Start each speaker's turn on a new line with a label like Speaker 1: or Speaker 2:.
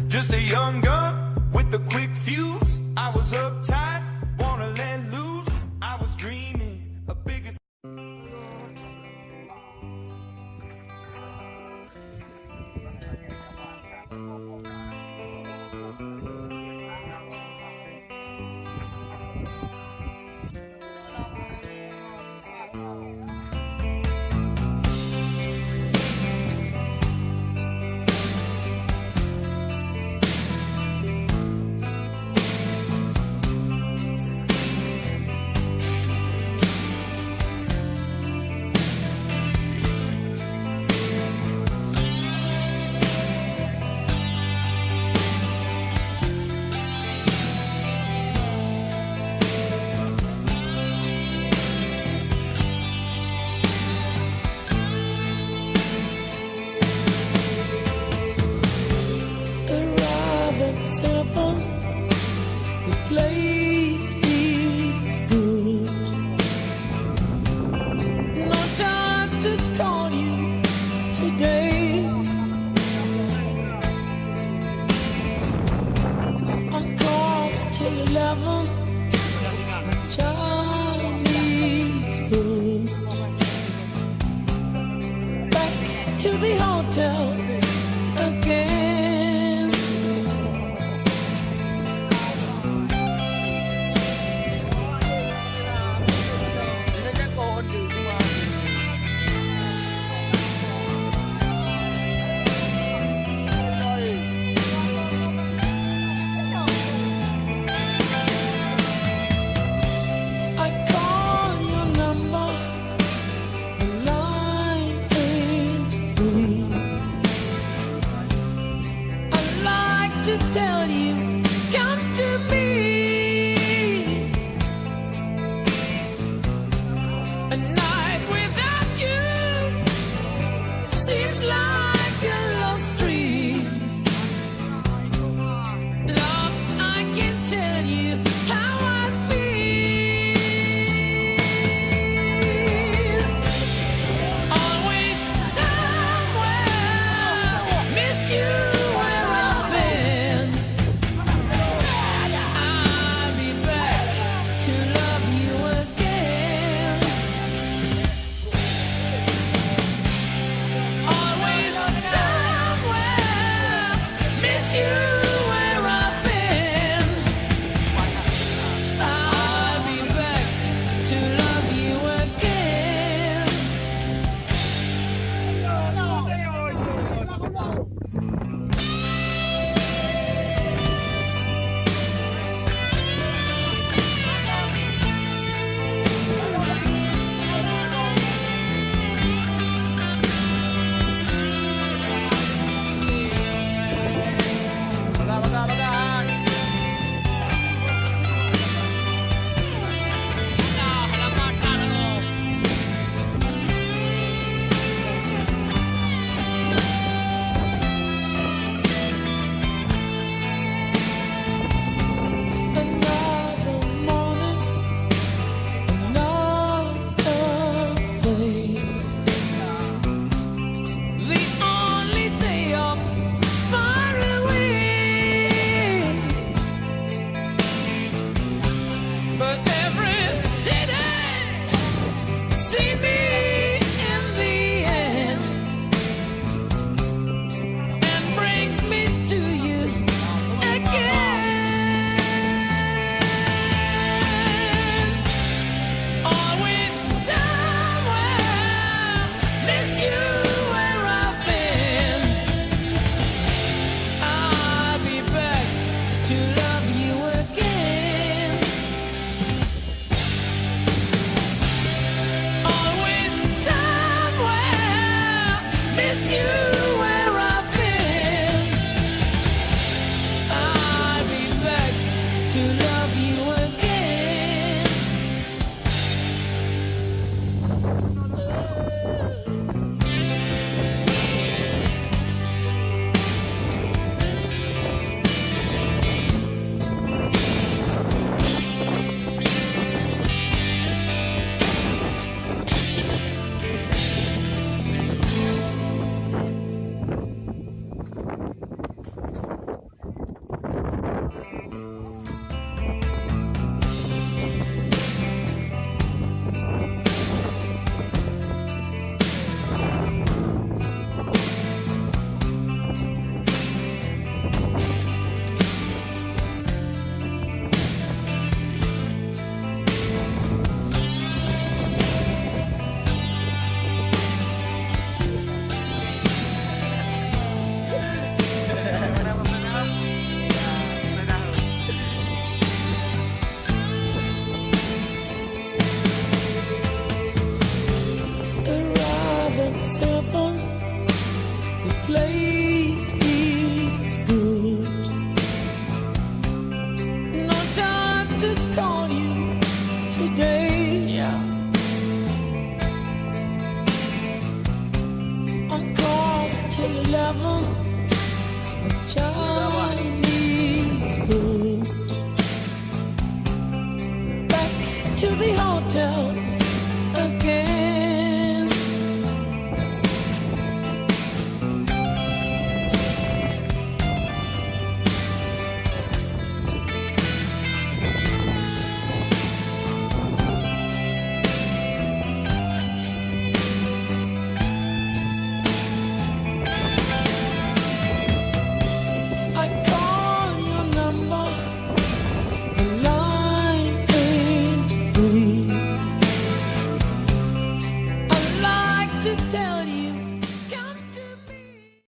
Speaker 1: Just a young gun with a quick fuse. I was uptight, wanna let loose. I was dreaming a bigger. The place feels good. No time to call you today. On course till 11. Chinese food. Back to the hotel again. Tell you, come to me. A night without you seems like a lost dream. Love, I can tell you how I feel. Always somewhere, miss you where I've been.
Speaker 2: tell